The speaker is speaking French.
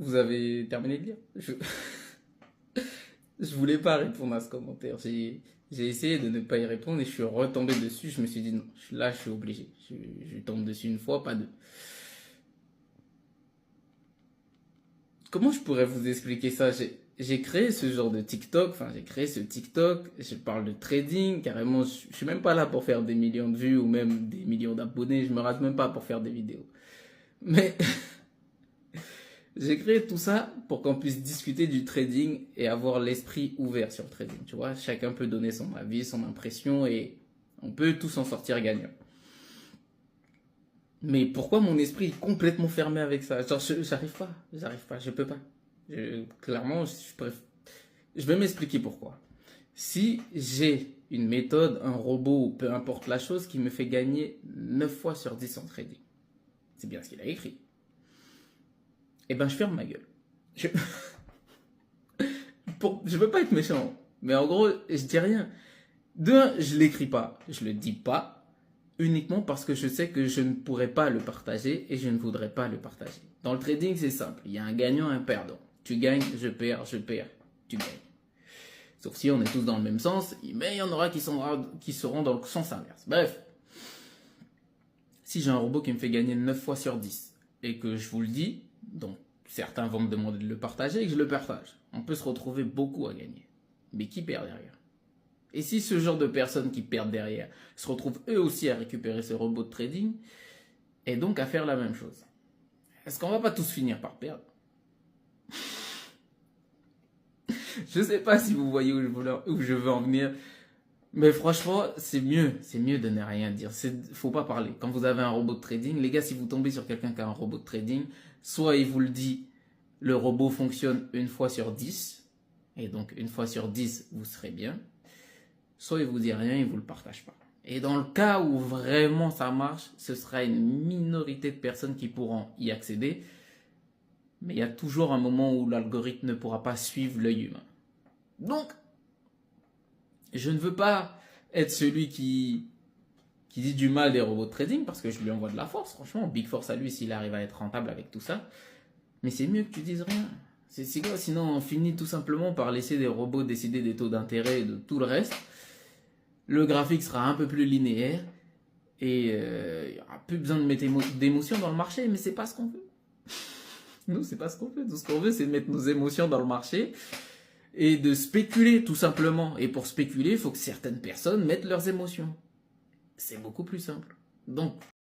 Vous avez terminé de lire? Je voulais pas répondre à ce commentaire. J'ai essayé de ne pas y répondre et je suis retombé dessus. Je me suis dit non, là je suis obligé. Je tombe dessus une fois, pas deux. Comment je pourrais vous expliquer ça? J'ai créé ce genre de TikTok, enfin j'ai créé ce TikTok, je parle de trading, carrément, je suis même pas là pour faire des millions de vues ou même des millions d'abonnés, je me rate même pas pour faire des vidéos. Mais j'ai créé tout ça pour qu'on puisse discuter du trading et avoir l'esprit ouvert sur le trading, tu vois. Chacun peut donner son avis, son impression et on peut tous en sortir gagnant. Mais pourquoi mon esprit est complètement fermé avec ça? Genre, j'arrive pas, je peux pas. Clairement, je vais m'expliquer pourquoi. Si j'ai une méthode, un robot, peu importe la chose, qui me fait gagner 9 fois sur 10 en trading, c'est bien ce qu'il a écrit, eh ben je ferme ma gueule. Je, je veux pas être méchant, mais en gros, je dis rien. D'un, je l'écris pas, je le dis pas, uniquement parce que je sais que je ne pourrais pas le partager et je ne voudrais pas le partager. Dans le trading, c'est simple, il y a un gagnant et un perdant. Tu gagnes, je perds, tu gagnes. Sauf si on est tous dans le même sens, mais il y en aura qui seront dans le sens inverse. Bref, si j'ai un robot qui me fait gagner 9 fois sur 10 et que je vous le dis, donc certains vont me demander de le partager et que je le partage, on peut se retrouver beaucoup à gagner. Mais qui perd derrière? Et si ce genre de personnes qui perdent derrière se retrouvent eux aussi à récupérer ce robot de trading et donc à faire la même chose, est-ce qu'on va pas tous finir par perdre? Je sais pas si vous voyez où je veux en venir, mais franchement, c'est mieux de ne rien dire. Faut pas parler. Quand vous avez un robot de trading, les gars, si vous tombez sur quelqu'un qui a un robot de trading, soit il vous le dit, le robot fonctionne une fois sur 10, et donc une fois sur 10, vous serez bien, soit il vous dit rien, il vous le partage pas. Et dans le cas où vraiment ça marche, ce sera une minorité de personnes qui pourront y accéder, mais il y a toujours un moment où l'algorithme ne pourra pas suivre l'œil humain. Donc, je ne veux pas être celui qui dit du mal des robots de trading parce que je lui envoie de la force. Franchement, big force à lui s'il arrive à être rentable avec tout ça. Mais c'est mieux que tu dises rien. C'est quoi? Sinon, on finit tout simplement par laisser des robots décider des taux d'intérêt et de tout le reste. Le graphique sera un peu plus linéaire et il n'y aura plus besoin de mettre d'émotions dans le marché, mais c'est pas ce qu'on veut. Nous, c'est pas ce qu'on veut. Tout ce qu'on veut, c'est mettre nos émotions dans le marché et de spéculer tout simplement. Et pour spéculer, il faut que certaines personnes mettent leurs émotions. C'est beaucoup plus simple. Donc,